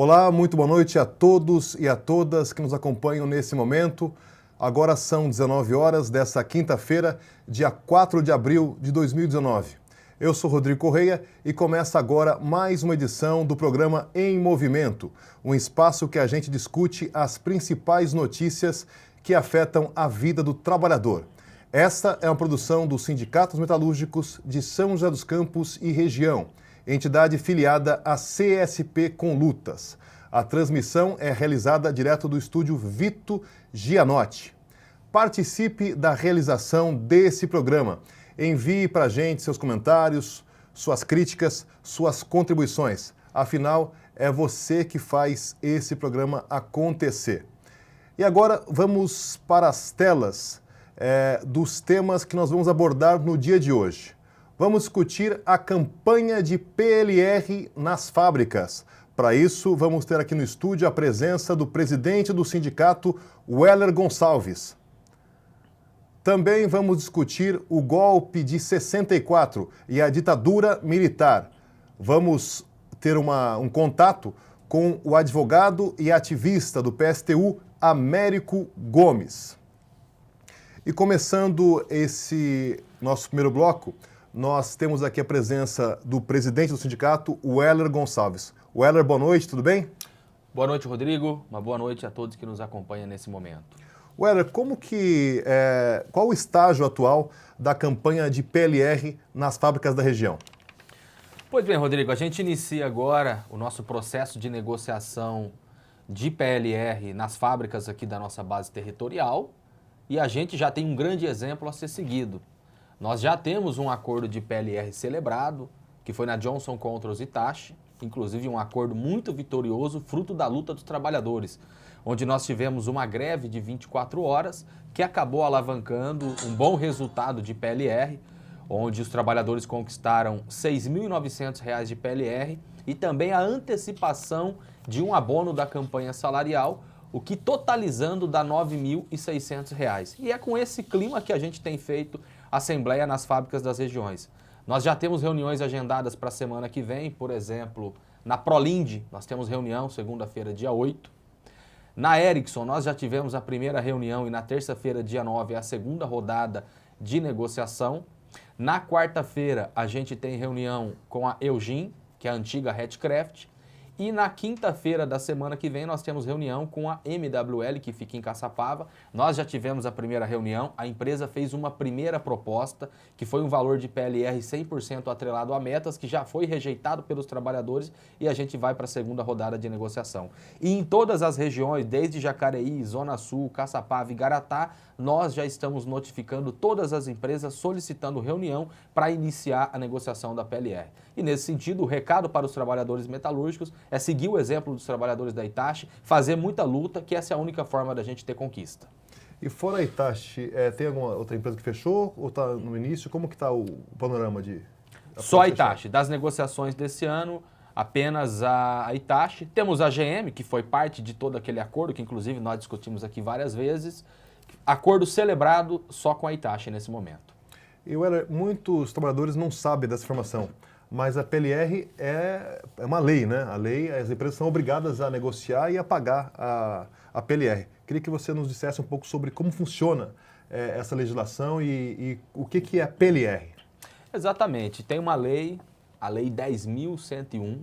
Olá, muito boa noite a todos e a todas que nos acompanham nesse momento. Agora são 19 horas dessa quinta-feira, dia 4 de abril de 2019. Eu sou Rodrigo Correia e começa agora mais uma edição do programa Em Movimento, um espaço que a gente discute as principais notícias que afetam a vida do trabalhador. Esta é uma produção dos Sindicatos Metalúrgicos de São José dos Campos e região, entidade filiada à CSP com Lutas. A transmissão é realizada direto do estúdio Vito Gianotti. Participe da realização desse programa. Envie para a gente seus comentários, suas críticas, suas contribuições. Afinal, é você que faz esse programa acontecer. E agora vamos para as telas dos temas que nós vamos abordar no dia de hoje. Vamos discutir a campanha de PLR nas fábricas. Para isso, vamos ter aqui no estúdio a presença do presidente do sindicato, Weller Gonçalves. Também vamos discutir o golpe de 64 e a ditadura militar. Vamos ter um contato com o advogado e ativista do PSTU, Américo Gomes. E começando esse nosso primeiro bloco, nós temos aqui a presença do presidente do sindicato, Weller Gonçalves. Weller, boa noite, tudo bem? Boa noite, Rodrigo. Uma boa noite a todos que nos acompanham nesse momento. Weller, qual o estágio atual da campanha de PLR nas fábricas da região? Pois bem, Rodrigo, a gente inicia agora o nosso processo de negociação de PLR nas fábricas aqui da nossa base territorial e a gente já tem um grande exemplo a ser seguido. Nós já temos um acordo de PLR celebrado, que foi na Johnson Controls Hitachi, inclusive um acordo muito vitorioso, fruto da luta dos trabalhadores, onde nós tivemos uma greve de 24 horas, que acabou alavancando um bom resultado de PLR, onde os trabalhadores conquistaram R$ 6.900 de PLR e também a antecipação de um abono da campanha salarial, o que totalizando dá R$ 9.600. E é com esse clima que a gente tem feito assembleia nas fábricas das regiões. Nós já temos reuniões agendadas para a semana que vem, por exemplo, na Prolinde, nós temos reunião segunda-feira, dia 8. Na Ericsson, nós já tivemos a primeira reunião e na terça-feira, dia 9, a segunda rodada de negociação. Na quarta-feira, a gente tem reunião com a Eugin, que é a antiga Hatcraft. E na quinta-feira da semana que vem nós temos reunião com a MWL, que fica em Caçapava. Nós já tivemos a primeira reunião, a empresa fez uma primeira proposta, que foi um valor de PLR 100% atrelado a metas, que já foi rejeitado pelos trabalhadores e a gente vai para a segunda rodada de negociação. E em todas as regiões, desde Jacareí, Zona Sul, Caçapava e Garatá, nós já estamos notificando todas as empresas solicitando reunião para iniciar a negociação da PLR. E nesse sentido, o recado para os trabalhadores metalúrgicos é seguir o exemplo dos trabalhadores da Hitachi, fazer muita luta, que essa é a única forma da gente ter conquista. E fora a Hitachi, tem alguma outra empresa que fechou ou está no início? Como que está o panorama de... Só a Hitachi. Das negociações desse ano, apenas a Hitachi. Temos a GM, que foi parte de todo aquele acordo, que inclusive nós discutimos aqui várias vezes. Acordo celebrado só com a Hitachi nesse momento. E, Weller, muitos trabalhadores não sabem dessa informação, mas a PLR é uma lei, né? A lei, as empresas são obrigadas a negociar e a pagar a PLR. Queria que você nos dissesse um pouco sobre como funciona essa legislação e o que é a PLR. Exatamente. Tem uma lei, a Lei 10.101,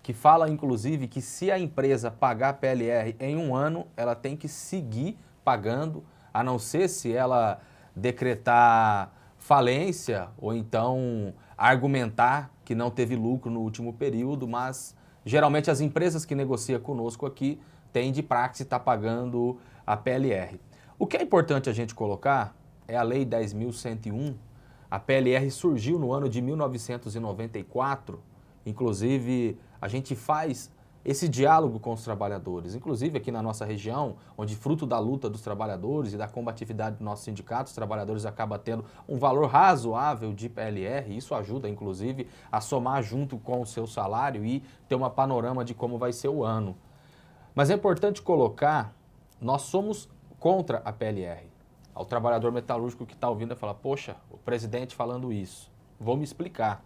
que fala, inclusive, que se a empresa pagar a PLR em um ano, ela tem que seguir pagando, a não ser se ela decretar falência ou então argumentar que não teve lucro no último período, mas geralmente as empresas que negociam conosco aqui têm de praxe estar pagando a PLR. O que é importante a gente colocar é a Lei 10.101. A PLR surgiu no ano de 1994, inclusive a gente faz esse diálogo com os trabalhadores, inclusive aqui na nossa região, onde fruto da luta dos trabalhadores e da combatividade do nosso sindicato, os trabalhadores acabam tendo um valor razoável de PLR, isso ajuda inclusive a somar junto com o seu salário e ter uma panorama de como vai ser o ano. Mas é importante colocar, nós somos contra a PLR. Ao trabalhador metalúrgico que está ouvindo vai falar, poxa, o presidente falando isso, vou me explicar.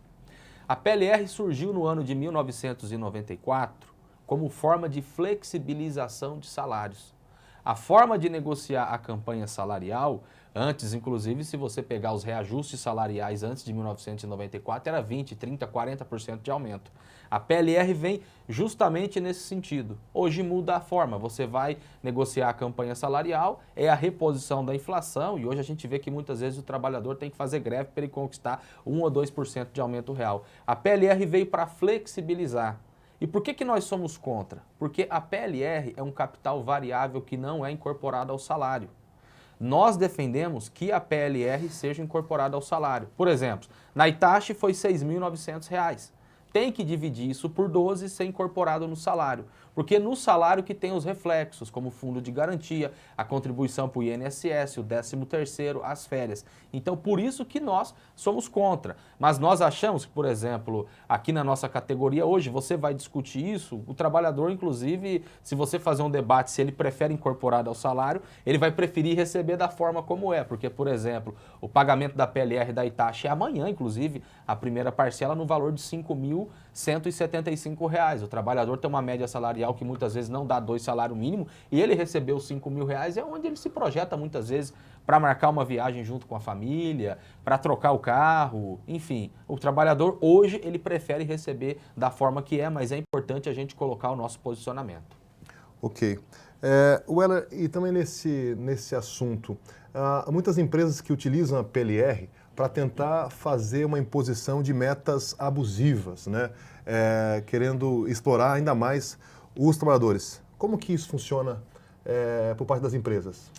A PLR surgiu no ano de 1994, como forma de flexibilização de salários. A forma de negociar a campanha salarial, antes, inclusive, se você pegar os reajustes salariais antes de 1994, era 20%, 30%, 40% de aumento. A PLR vem justamente nesse sentido. Hoje muda a forma, você vai negociar a campanha salarial, é a reposição da inflação, e hoje a gente vê que muitas vezes o trabalhador tem que fazer greve para ele conquistar 1 ou 2% de aumento real. A PLR veio para flexibilizar. E por que nós somos contra? Porque a PLR é um capital variável que não é incorporado ao salário. Nós defendemos que a PLR seja incorporada ao salário. Por exemplo, na Itachi foi R$ 6.900. Tem que dividir isso por 12 e ser incorporado no salário. Porque no salário que tem os reflexos, como o fundo de garantia, a contribuição para o INSS, o 13º, as férias. Então, por isso que nós somos contra. Mas nós achamos que, por exemplo, aqui na nossa categoria hoje, você vai discutir isso, o trabalhador, inclusive, se você fazer um debate se ele prefere incorporado ao salário, ele vai preferir receber da forma como é. Porque, por exemplo, o pagamento da PLR da Itachi é amanhã, inclusive, a primeira parcela no valor de R$ 5.175. O trabalhador tem uma média salarial que muitas vezes não dá 2 salários mínimos e ele recebeu R$ 5.000, é onde ele se projeta muitas vezes para marcar uma viagem junto com a família, para trocar o carro, enfim. O trabalhador hoje ele prefere receber da forma que é, mas é importante a gente colocar o nosso posicionamento. Ok. Weller, e também nesse assunto, há muitas empresas que utilizam a PLR para tentar fazer uma imposição de metas abusivas, né? Querendo explorar ainda mais os trabalhadores. Como que isso funciona por parte das empresas?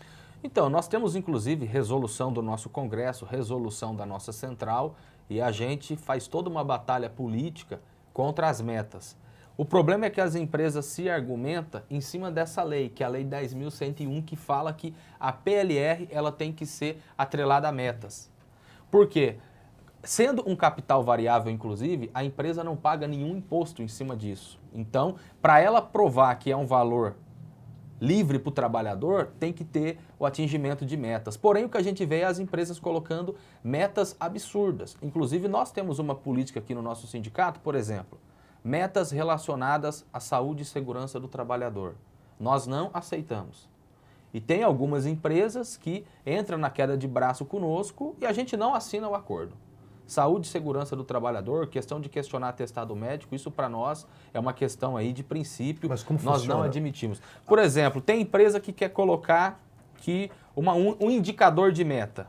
Então, nós temos inclusive resolução do nosso Congresso, resolução da nossa central, e a gente faz toda uma batalha política contra as metas. O problema é que as empresas se argumentam em cima dessa lei, que é a Lei 10.101, que fala que a PLR ela tem que ser atrelada a metas. Por quê? Sendo um capital variável, inclusive, a empresa não paga nenhum imposto em cima disso. Então, para ela provar que é um valor livre para o trabalhador, tem que ter o atingimento de metas. Porém, o que a gente vê é as empresas colocando metas absurdas. Inclusive, nós temos uma política aqui no nosso sindicato, por exemplo, metas relacionadas à saúde e segurança do trabalhador. Nós não aceitamos. E tem algumas empresas que entram na queda de braço conosco e a gente não assina o acordo. Saúde e segurança do trabalhador, questão de questionar atestado médico, isso para nós é uma questão aí de princípio. Mas como nós funciona? Não admitimos. Por exemplo, tem empresa que quer colocar um indicador de meta,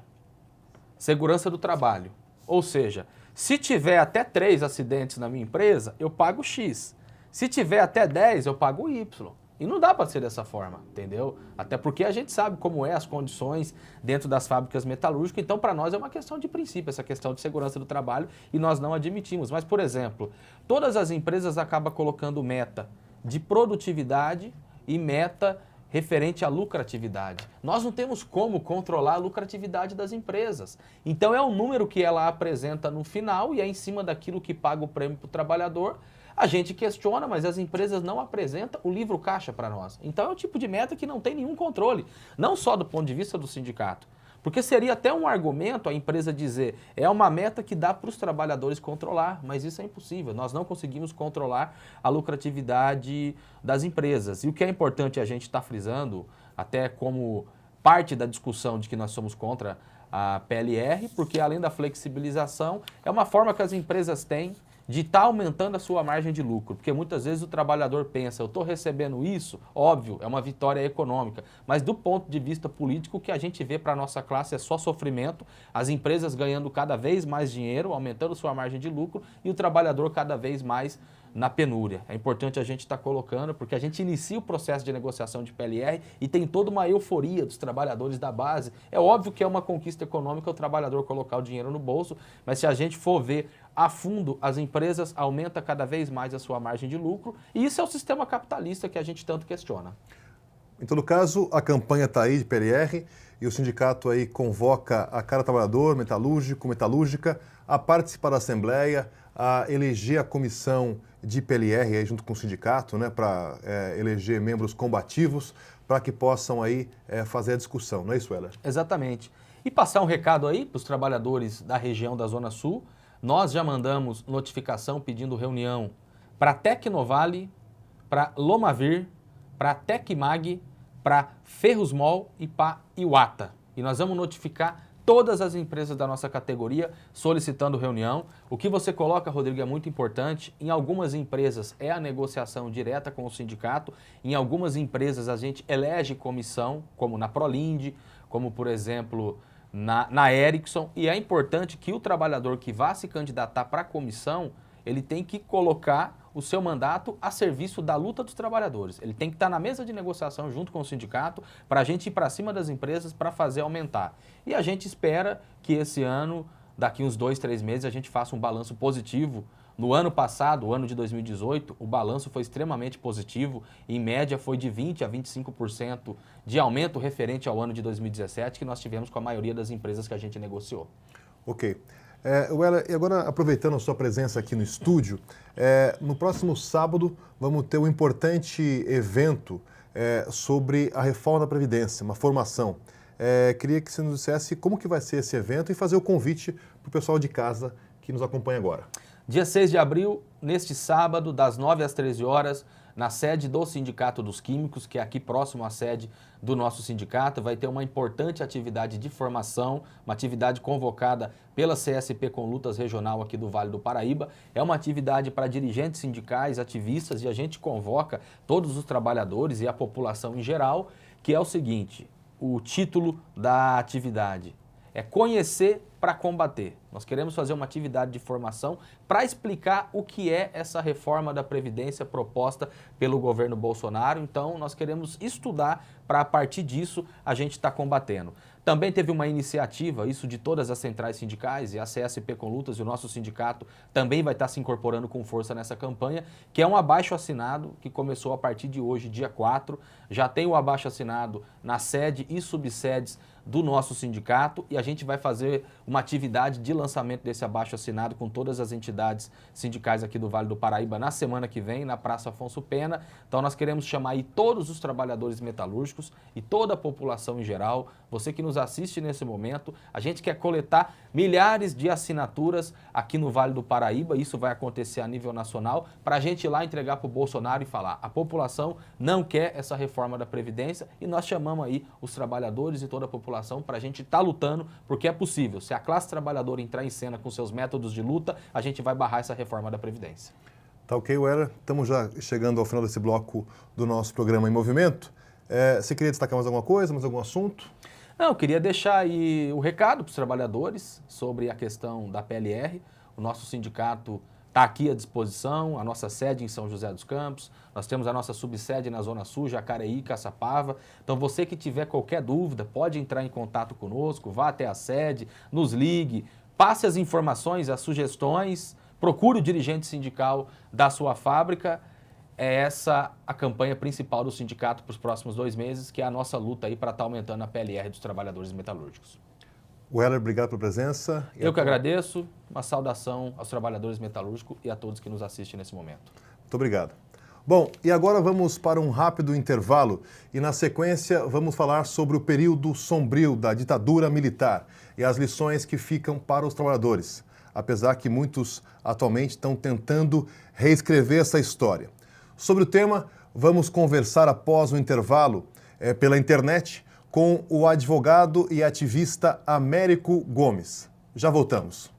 segurança do trabalho. Ou seja, se tiver até 3 acidentes na minha empresa, eu pago X. Se tiver até 10, eu pago Y. E não dá para ser dessa forma, entendeu? Até porque a gente sabe como é as condições dentro das fábricas metalúrgicas, então para nós é uma questão de princípio, essa questão de segurança do trabalho, e nós não admitimos. Mas, por exemplo, todas as empresas acabam colocando meta de produtividade e meta referente à lucratividade. Nós não temos como controlar a lucratividade das empresas. Então é o número que ela apresenta no final e é em cima daquilo que paga o prêmio para o trabalhador. A gente questiona, mas as empresas não apresentam o livro caixa para nós. Então é o tipo de meta que não tem nenhum controle, não só do ponto de vista do sindicato. Porque seria até um argumento a empresa dizer, é uma meta que dá para os trabalhadores controlar, mas isso é impossível. Nós não conseguimos controlar a lucratividade das empresas. E o que é importante a gente estar frisando, até como parte da discussão de que nós somos contra a PLR, porque além da flexibilização, é uma forma que as empresas têm de estar aumentando a sua margem de lucro, porque muitas vezes o trabalhador pensa, eu estou recebendo isso, óbvio, é uma vitória econômica, mas do ponto de vista político, o que a gente vê para a nossa classe é só sofrimento, as empresas ganhando cada vez mais dinheiro, aumentando sua margem de lucro e o trabalhador cada vez mais na penúria. É importante a gente estar colocando, porque a gente inicia o processo de negociação de PLR e tem toda uma euforia dos trabalhadores da base. É óbvio que é uma conquista econômica o trabalhador colocar o dinheiro no bolso, mas se a gente for ver a fundo, as empresas aumentam cada vez mais a sua margem de lucro e isso é o sistema capitalista que a gente tanto questiona. Em todo caso, a campanha está aí de PLR e o sindicato aí convoca a cada trabalhador, metalúrgico, metalúrgica, a participar da Assembleia, a eleger a comissão de PLR aí junto com o sindicato, né, para eleger membros combativos, para que possam aí fazer a discussão, não é isso, Weller? Exatamente. E passar um recado aí para os trabalhadores da região da Zona Sul, nós já mandamos notificação pedindo reunião para Tecnovale, para Lomavir, para Tecmag, para Ferrosmol e para Iwata. E nós vamos notificar todas as empresas da nossa categoria solicitando reunião. O que você coloca, Rodrigo, é muito importante. Em algumas empresas é a negociação direta com o sindicato. Em algumas empresas a gente elege comissão, como na Prolind, como por exemplo na Ericsson. E é importante que o trabalhador que vá se candidatar para a comissão, ele tem que colocar o seu mandato a serviço da luta dos trabalhadores. Ele tem que estar na mesa de negociação junto com o sindicato para a gente ir para cima das empresas para fazer aumentar. E a gente espera que esse ano, daqui uns 2, 3 meses, a gente faça um balanço positivo. No ano passado, o ano de 2018, o balanço foi extremamente positivo. Em média, foi de 20% a 25% de aumento referente ao ano de 2017, que nós tivemos com a maioria das empresas que a gente negociou. Ok. Weller, e agora aproveitando a sua presença aqui no estúdio, no próximo sábado vamos ter um importante evento sobre a reforma da Previdência, uma formação. Queria que você nos dissesse como que vai ser esse evento e fazer o convite para o pessoal de casa que nos acompanha agora. Dia 6 de abril, neste sábado, das 9 às 13 horas, na sede do Sindicato dos Químicos, que é aqui próximo à sede do nosso sindicato, vai ter uma importante atividade de formação, uma atividade convocada pela CSP com Lutas Regional aqui do Vale do Paraíba. É uma atividade para dirigentes sindicais, ativistas, e a gente convoca todos os trabalhadores e a população em geral, que é o seguinte: o título da atividade é Conhecer para Combater. Nós queremos fazer uma atividade de formação para explicar o que é essa reforma da Previdência proposta pelo governo Bolsonaro. Então, nós queremos estudar para, a partir disso, a gente estar combatendo. Também teve uma iniciativa, isso de todas as centrais sindicais, e a CSP com Lutas e o nosso sindicato também vai estar se incorporando com força nessa campanha, que é um abaixo-assinado que começou a partir de hoje, dia 4. Já tem o abaixo-assinado na sede e subsedes do nosso sindicato, e a gente vai fazer uma atividade de lançamento desse abaixo-assinado com todas as entidades sindicais aqui do Vale do Paraíba na semana que vem, na Praça Afonso Pena. Então nós queremos chamar aí todos os trabalhadores metalúrgicos e toda a população em geral, você que nos assiste nesse momento. A gente quer coletar milhares de assinaturas aqui no Vale do Paraíba, isso vai acontecer a nível nacional, para a gente ir lá entregar para o Bolsonaro e falar: a população não quer essa reforma da Previdência, e nós chamamos aí os trabalhadores e toda a população para a gente estar lutando, porque é possível. Se a classe trabalhadora entrar em cena com seus métodos de luta, a gente vai barrar essa reforma da Previdência. Tá ok, Weller? Estamos já chegando ao final desse bloco do nosso programa Em Movimento. Você queria destacar mais alguma coisa, mais algum assunto? Não, eu queria deixar aí o recado para os trabalhadores sobre a questão da PLR. O nosso sindicato está aqui à disposição, a nossa sede em São José dos Campos, nós temos a nossa subsede na Zona Sul, Jacareí, Caçapava. Então você que tiver qualquer dúvida, pode entrar em contato conosco, vá até a sede, nos ligue, passe as informações, as sugestões, procure o dirigente sindical da sua fábrica. É essa a campanha principal do sindicato para os próximos 2 meses, que é a nossa luta aí para estar aumentando a PLR dos trabalhadores metalúrgicos. Weller, obrigado pela presença. Eu que agradeço. Uma saudação aos trabalhadores metalúrgicos e a todos que nos assistem nesse momento. Muito obrigado. Bom, e agora vamos para um rápido intervalo e, na sequência, vamos falar sobre o período sombrio da ditadura militar e as lições que ficam para os trabalhadores, apesar que muitos atualmente estão tentando reescrever essa história. Sobre o tema, vamos conversar após o intervalo pela internet com o advogado e ativista Américo Gomes. Já voltamos.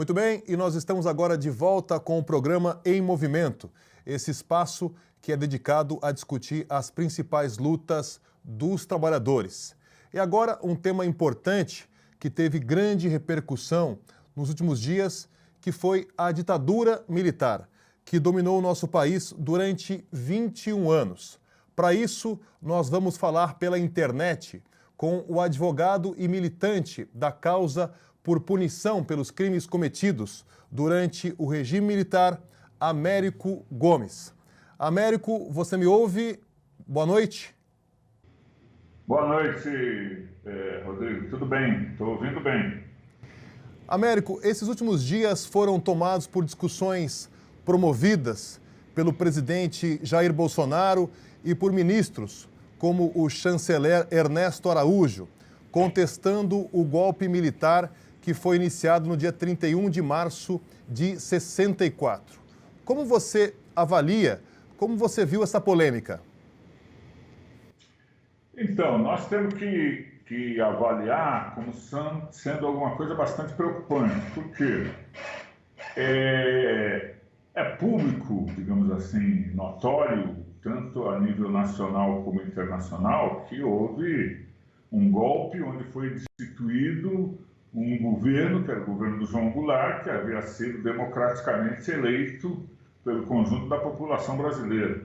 Muito bem, e nós estamos agora de volta com o programa Em Movimento, esse espaço que é dedicado a discutir as principais lutas dos trabalhadores. E agora um tema importante que teve grande repercussão nos últimos dias, que foi a ditadura militar, que dominou o nosso país durante 21 anos. Para isso, nós vamos falar pela internet com o advogado e militante da causa por punição pelos crimes cometidos durante o regime militar, Américo Gomes. Américo, você me ouve? Boa noite. Boa noite, Rodrigo. Tudo bem? Estou ouvindo bem. Américo, esses últimos dias foram tomados por discussões promovidas pelo presidente Jair Bolsonaro e por ministros, como o chanceler Ernesto Araújo, contestando o golpe militar que foi iniciado no dia 31 de março de 64. Como você avalia, como você viu essa polêmica? Então, nós temos que avaliar como sendo alguma coisa bastante preocupante, porque é público, digamos assim, notório, tanto a nível nacional como internacional, que houve um golpe onde foi destituído um governo, que era o governo do João Goulart, que havia sido democraticamente eleito pelo conjunto da população brasileira.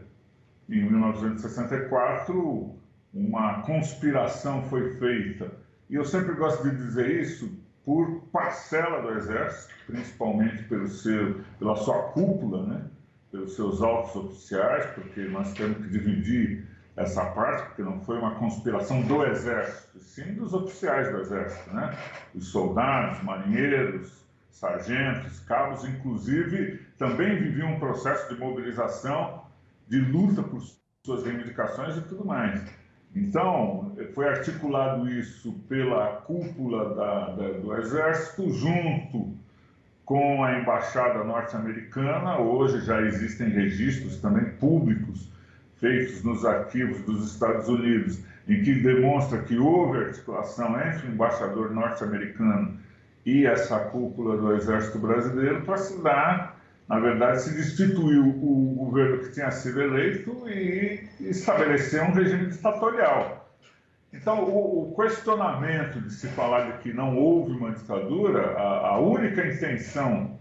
Em 1964, uma conspiração foi feita, e eu sempre gosto de dizer isso, por parcela do Exército, principalmente pela sua cúpula, né? Pelos seus altos oficiais, porque nós temos que dividir essa parte, porque não foi uma conspiração do Exército, sim dos oficiais do Exército, né? Os soldados, marinheiros, sargentos, cabos, inclusive, também viviam um processo de mobilização, de luta por suas reivindicações e tudo mais. Então, foi articulado isso pela cúpula do Exército, junto com a Embaixada Norte-Americana. Hoje já existem registros também públicos feitos nos arquivos dos Estados Unidos, em que demonstra que houve articulação entre o embaixador norte-americano e essa cúpula do Exército Brasileiro para se dar, na verdade, se destituiu o governo que tinha sido eleito e estabelecer um regime ditatorial. Então, o questionamento de se falar de que não houve uma ditadura, a única intenção,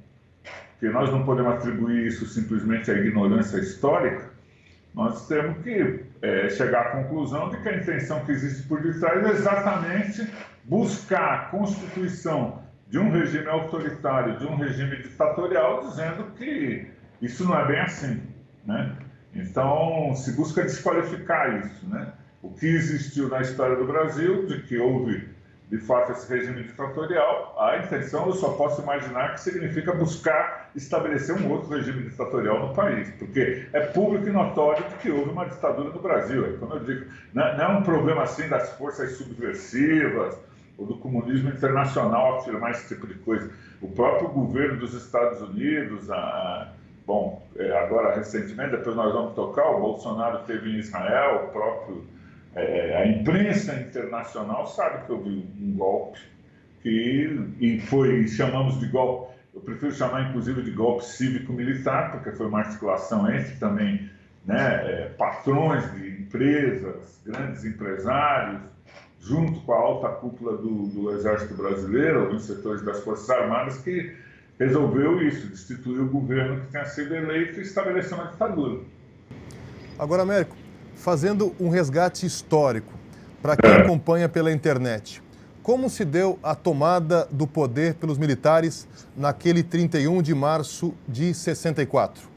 que nós não podemos atribuir isso simplesmente à ignorância histórica, nós temos que chegar à conclusão de que a intenção que existe por detrás é exatamente buscar a constituição de um regime autoritário, de um regime ditatorial, dizendo que isso não é bem assim, né? Então, se busca desqualificar isso, né? O que existiu na história do Brasil, de que houve, de fato, esse regime ditatorial, a intenção eu só posso imaginar que significa buscar estabelecer um outro regime ditatorial no país, porque é público e notório de que houve uma ditadura no Brasil. Como eu digo, não é um problema assim das forças subversivas ou do comunismo internacional afirmar esse tipo de coisa. O próprio governo dos Estados Unidos, agora recentemente, depois nós vamos tocar, o Bolsonaro esteve em Israel, a imprensa internacional sabe que houve um golpe, chamamos de golpe, eu prefiro chamar inclusive de golpe cívico-militar, porque foi uma articulação entre também, né, patrões de empresas, grandes empresários, junto com a alta cúpula do Exército Brasileiro, alguns setores das Forças Armadas, que resolveu isso, destituir o governo que tinha sido eleito e estabelecer uma ditadura. Agora, Américo, fazendo um resgate histórico, para quem acompanha pela internet, como se deu a tomada do poder pelos militares naquele 31 de março de 64?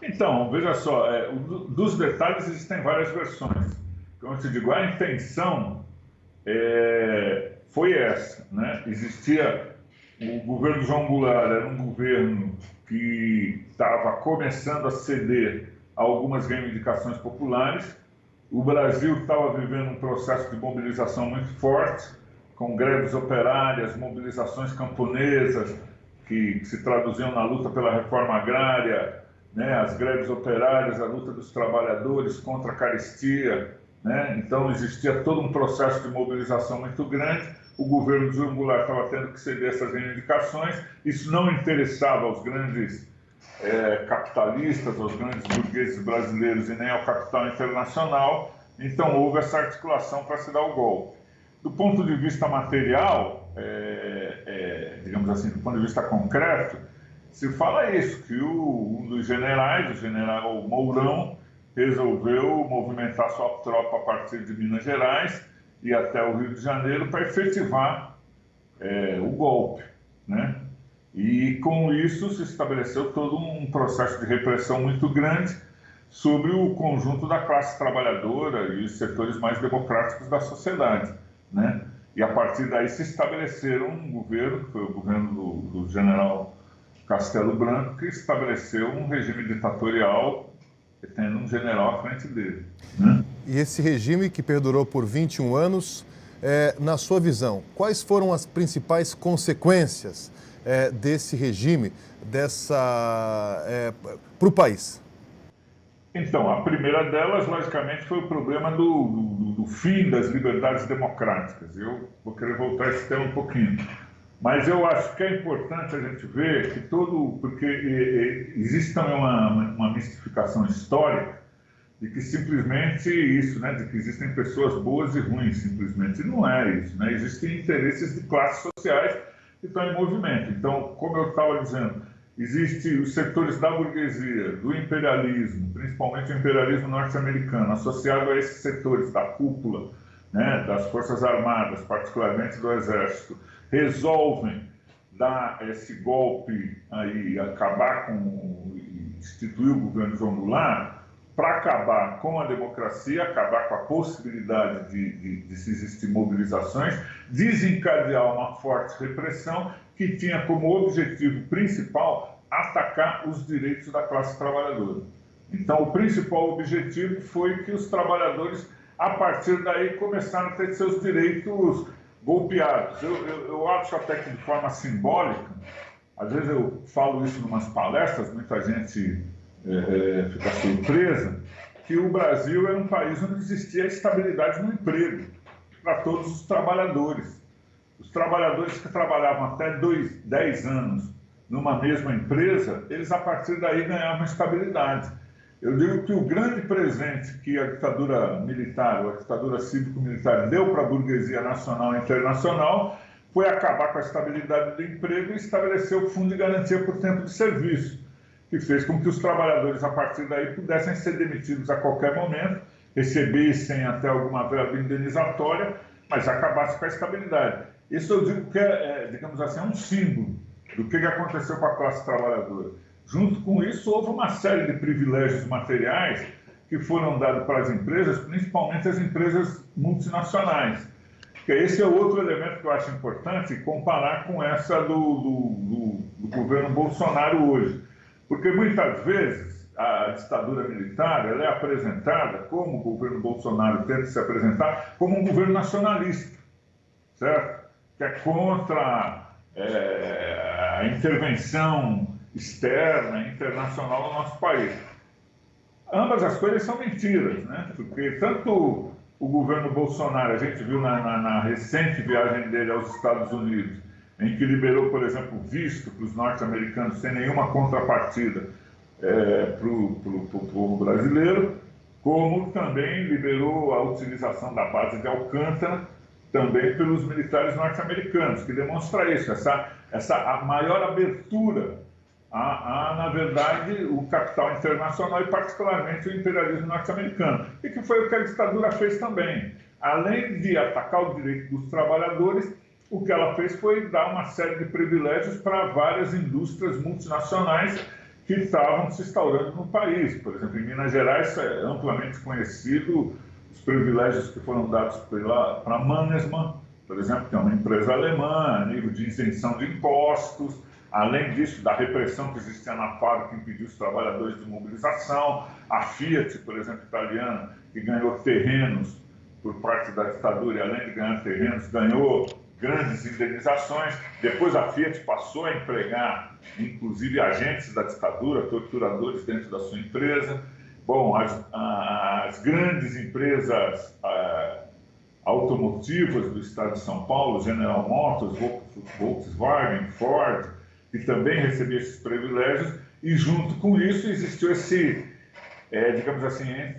Então, veja só, dos detalhes existem várias versões. Como eu te digo, a intenção foi essa, né? Existia o governo João Goulart, era um governo que estava começando a ceder a algumas reivindicações populares. O Brasil estava vivendo um processo de mobilização muito forte, com greves operárias, mobilizações camponesas, que se traduziam na luta pela reforma agrária, né? As greves operárias, a luta dos trabalhadores contra a carestia, né? Então existia todo um processo de mobilização muito grande. O governo de João Goulart estava tendo que ceder essas reivindicações. Isso não interessava aos grandes capitalistas, aos grandes burgueses brasileiros e nem ao capital internacional. Então houve essa articulação para se dar o golpe. Do ponto de vista material, digamos assim, do ponto de vista concreto, se fala isso, que um dos generais, o general Mourão, resolveu movimentar sua tropa a partir de Minas Gerais e até o Rio de Janeiro para efetivar o golpe, né? E com isso se estabeleceu todo um processo de repressão muito grande sobre o conjunto da classe trabalhadora e os setores mais democráticos da sociedade, né? E a partir daí se estabeleceu um governo, que foi o governo do general Castelo Branco, que estabeleceu um regime ditatorial tendo um general à frente dele, né? E esse regime que perdurou por 21 anos, na sua visão, quais foram as principais consequências desse regime para o país? Então, a primeira delas, logicamente, foi o problema do fim das liberdades democráticas. Eu vou querer voltar a esse tema um pouquinho. Mas eu acho que é importante a gente ver que porque existe também uma mistificação histórica de que simplesmente isso, né, de que existem pessoas boas e ruins, simplesmente. E não é isso, né? Existem interesses de classes sociais que estão em movimento. Então, como eu estava dizendo, existem os setores da burguesia, do imperialismo, principalmente o imperialismo norte-americano, associado a esses setores da cúpula, né, das Forças Armadas, particularmente do Exército, resolvem dar esse golpe aí, instituir o governo João Goulart, para acabar com a democracia, acabar com a possibilidade de se existir mobilizações, desencadear uma forte repressão que tinha como objetivo principal atacar os direitos da classe trabalhadora. Então, o principal objetivo foi que os trabalhadores, a partir daí, começaram a ter seus direitos golpeados. Eu acho até que de forma simbólica, às vezes eu falo isso em umas palestras, muita gente fica surpresa, que o Brasil era um país onde existia estabilidade no emprego para todos os trabalhadores. Os trabalhadores que trabalhavam até 10 anos numa mesma empresa, eles a partir daí ganhavam estabilidade. Eu digo que o grande presente que a ditadura militar, ou a ditadura cívico-militar deu para a burguesia nacional e internacional foi acabar com a estabilidade do emprego e estabelecer o Fundo de Garantia por Tempo de Serviço, que fez com que os trabalhadores, a partir daí, pudessem ser demitidos a qualquer momento, recebessem até alguma verba indenizatória, mas acabasse com a estabilidade. Isso eu digo que digamos assim, um símbolo do que aconteceu com a classe trabalhadora. Junto com isso, houve uma série de privilégios materiais que foram dados para as empresas, principalmente as empresas multinacionais. Que esse é outro elemento que eu acho importante comparar com essa do governo Bolsonaro hoje. Porque muitas vezes a ditadura militar ela é apresentada, como o governo Bolsonaro tenta se apresentar, como um governo nacionalista, certo? Que é contra a intervenção externa, internacional no nosso país. Ambas as coisas são mentiras, né? Porque tanto o governo Bolsonaro, a gente viu na recente viagem dele aos Estados Unidos, em que liberou, por exemplo, visto para os norte-americanos sem nenhuma contrapartida para o povo brasileiro, como também liberou a utilização da base de Alcântara também pelos militares norte-americanos, que demonstra isso, a maior abertura na verdade, o capital internacional e particularmente o imperialismo norte-americano, e que foi o que a ditadura fez também. Além de atacar o direito dos trabalhadores, o que ela fez foi dar uma série de privilégios para várias indústrias multinacionais que estavam se instaurando no país. Por exemplo, em Minas Gerais é amplamente conhecido os privilégios que foram dados para a Mannesmann, por exemplo, que é uma empresa alemã, a nível de isenção de impostos. Além disso, da repressão que existia na fábrica, que impediu os trabalhadores de mobilização. A Fiat, por exemplo, italiana, que ganhou terrenos por parte da ditadura, e além de ganhar terrenos, ganhou grandes indenizações. Depois a Fiat passou a empregar, inclusive, agentes da ditadura, torturadores dentro da sua empresa. Bom, as grandes empresas automotivas do estado de São Paulo, General Motors, Volkswagen, Ford, que também recebia esses privilégios, e junto com isso existiu digamos assim,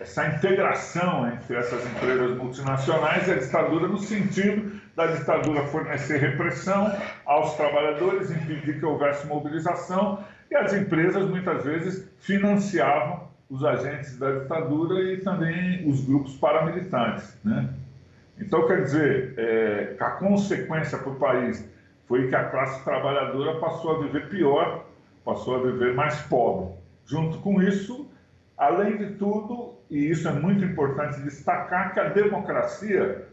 essa integração entre essas empresas multinacionais e a ditadura, no sentido da ditadura fornecer repressão aos trabalhadores, impedir que houvesse mobilização, e as empresas muitas vezes financiavam os agentes da ditadura e também os grupos paramilitares, né? Então, quer dizer, a consequência para o país foi que a classe trabalhadora passou a viver pior, passou a viver mais pobre. Junto com isso, além de tudo, e isso é muito importante destacar, que a democracia,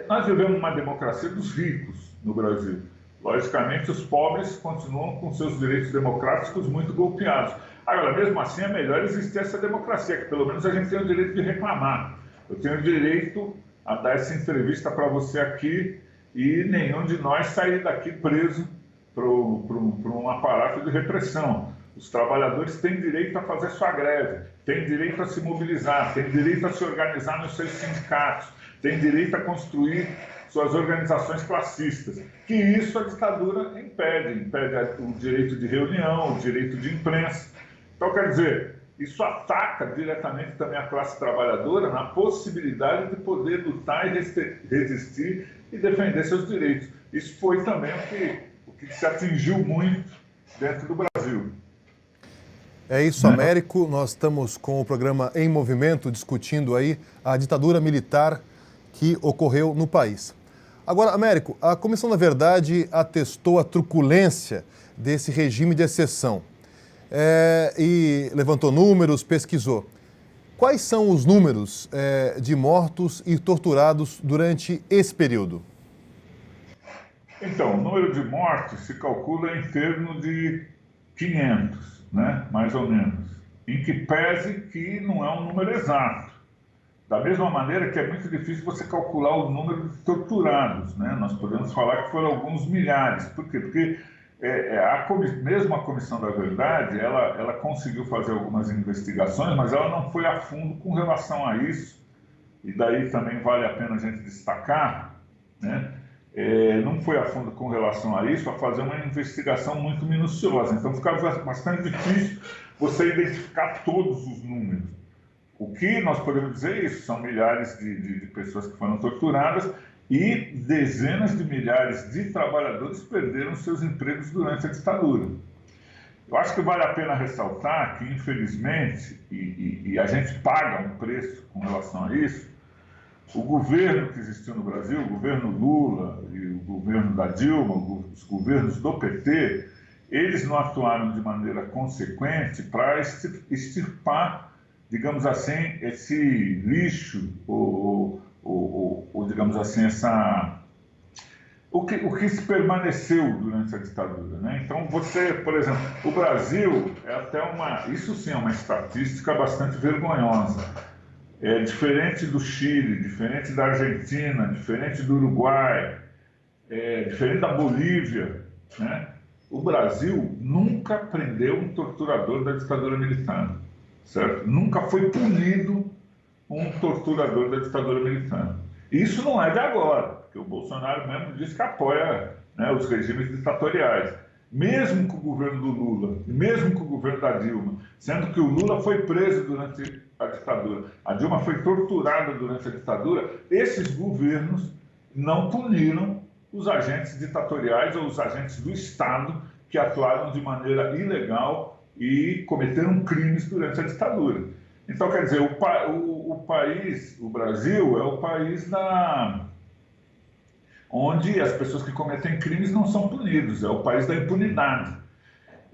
nós vivemos uma democracia dos ricos no Brasil. Logicamente, os pobres continuam com seus direitos democráticos muito golpeados. Agora, mesmo assim, é melhor existir essa democracia, que pelo menos a gente tem o direito de reclamar. Eu tenho o direito a dar essa entrevista para você aqui e nenhum de nós sair daqui preso por um aparato de repressão. Os trabalhadores têm direito a fazer sua greve, têm direito a se mobilizar, têm direito a se organizar nos seus sindicatos, têm direito a construir suas organizações classistas, que isso a ditadura impede o direito de reunião, o direito de imprensa. Então, quer dizer, isso ataca diretamente também a classe trabalhadora na possibilidade de poder lutar e resistir e defender seus direitos. Isso foi também o que se atingiu muito dentro do Brasil. É isso, Américo. Nós estamos com o programa Em Movimento, discutindo aí a ditadura militar que ocorreu no país. Agora, Américo, a Comissão da Verdade atestou a truculência desse regime de exceção e levantou números, pesquisou. Quais são os números de mortos e torturados durante esse período? Então, o número de mortos se calcula em torno de 500, né? Mais ou menos. Em que pese que não é um número exato. Da mesma maneira que é muito difícil você calcular o número de torturados, né? Nós podemos falar que foram alguns milhares. Por quê? Porque mesmo a Comissão da Verdade, ela conseguiu fazer algumas investigações, mas ela não foi a fundo com relação a isso. E daí também vale a pena a gente destacar, né? Não foi a fundo com relação a isso, a fazer uma investigação muito minuciosa. Então ficava bastante difícil você identificar todos os números. O que nós podemos dizer é isso, são milhares de pessoas que foram torturadas e dezenas de milhares de trabalhadores perderam seus empregos durante a ditadura. Eu acho que vale a pena ressaltar que, infelizmente, e a gente paga um preço com relação a isso, o governo que existiu no Brasil, o governo Lula e o governo da Dilma, os governos do PT, eles não atuaram de maneira consequente para extirpar, digamos assim, esse lixo, ou digamos assim, o que se permaneceu durante a ditadura, né? Então, por exemplo, o Brasil é até isso sim é uma estatística bastante vergonhosa. Diferente do Chile, diferente da Argentina, diferente do Uruguai, diferente da Bolívia, né? O Brasil nunca prendeu um torturador da ditadura militar, certo? Nunca foi punido um torturador da ditadura militar. Isso não é de agora, porque o Bolsonaro mesmo diz que apoia, né, os regimes ditatoriais. Mesmo com o governo do Lula, mesmo com o governo da Dilma, sendo que o Lula foi preso durante a ditadura, a Dilma foi torturada durante a ditadura, esses governos não puniram os agentes ditatoriais ou os agentes do Estado que atuaram de maneira ilegal e cometeram crimes durante a ditadura. Então, quer dizer, o Brasil é o país onde as pessoas que cometem crimes não são punidos, é o país da impunidade.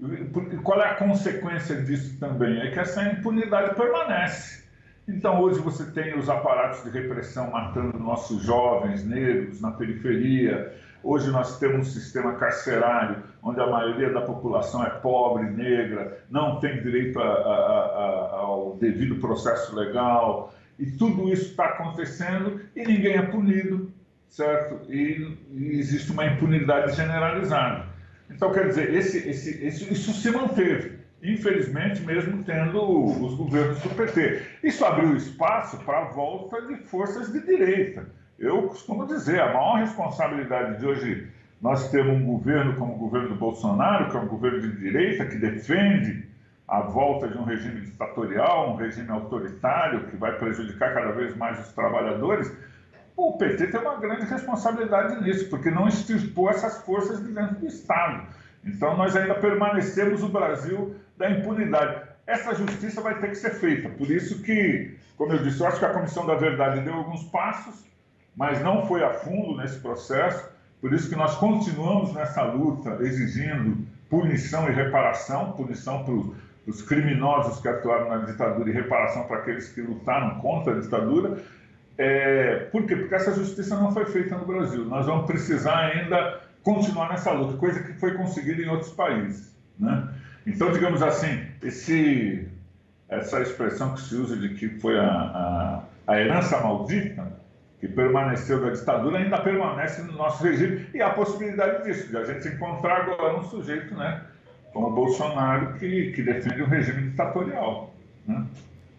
E qual é a consequência disso também? É que essa impunidade permanece. Então, hoje você tem os aparatos de repressão matando nossos jovens negros na periferia. Hoje nós temos um sistema carcerário onde a maioria da população é pobre, negra, não tem direito ao devido processo legal. E tudo isso está acontecendo e ninguém é punido, certo? E existe uma impunidade generalizada. Então, quer dizer, isso se manteve. infelizmente mesmo tendo os governos do PT. Isso abriu espaço para a volta de forças de direita. Eu costumo dizer, a maior responsabilidade de hoje, nós temos um governo como o governo do Bolsonaro, que é um governo de direita, que defende a volta de um regime ditatorial, um regime autoritário, que vai prejudicar cada vez mais os trabalhadores. O PT tem uma grande responsabilidade nisso, porque não extirpou essas forças de dentro do Estado. Então, nós ainda permanecemos o Brasil da impunidade. Essa justiça vai ter que ser feita. Por isso que, como eu disse, eu acho que a Comissão da Verdade deu alguns passos, mas não foi a fundo nesse processo. Por isso que nós continuamos nessa luta, exigindo punição e reparação, punição para os criminosos que atuaram na ditadura e reparação para aqueles que lutaram contra a ditadura. Por quê? Porque essa justiça não foi feita no Brasil. Nós vamos precisar ainda continuar nessa luta, coisa que foi conseguida em outros países, né? Então, digamos assim, essa expressão que se usa de que foi a herança maldita, que permaneceu da ditadura, ainda permanece no nosso regime, e há a possibilidade disso, de a gente encontrar agora um sujeito, né, como o Bolsonaro, que defende um regime ditatorial, né?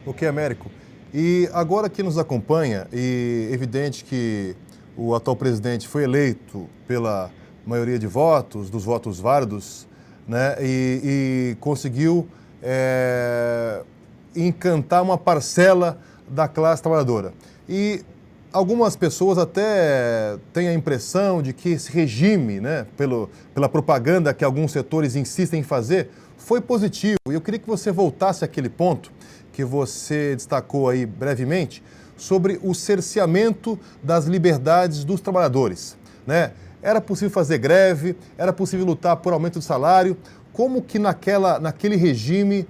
Ok, Américo. E agora que nos acompanha, e evidente que o atual presidente foi eleito pela maioria de votos, dos votos válidos, né, e conseguiu encantar uma parcela da classe trabalhadora. E algumas pessoas até têm a impressão de que esse regime, né, pela propaganda que alguns setores insistem em fazer, foi positivo. E eu queria que você voltasse àquele ponto que você destacou aí brevemente, sobre o cerceamento das liberdades dos trabalhadores, né? Era possível fazer greve, era possível lutar por aumento de salário. Como que naquele regime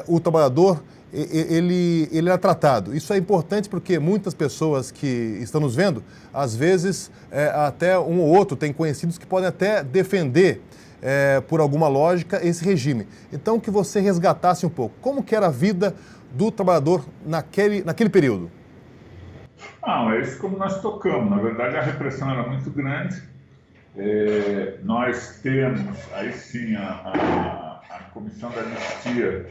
o trabalhador ele era tratado? Isso é importante porque muitas pessoas que estão nos vendo, às vezes até um ou outro tem conhecidos que podem até defender por alguma lógica esse regime. Então que você resgatasse um pouco. Como que era a vida do trabalhador naquele período? Não, é isso como nós tocamos. Na verdade, a repressão era muito grande. Nós temos, aí sim, a Comissão da Anistia,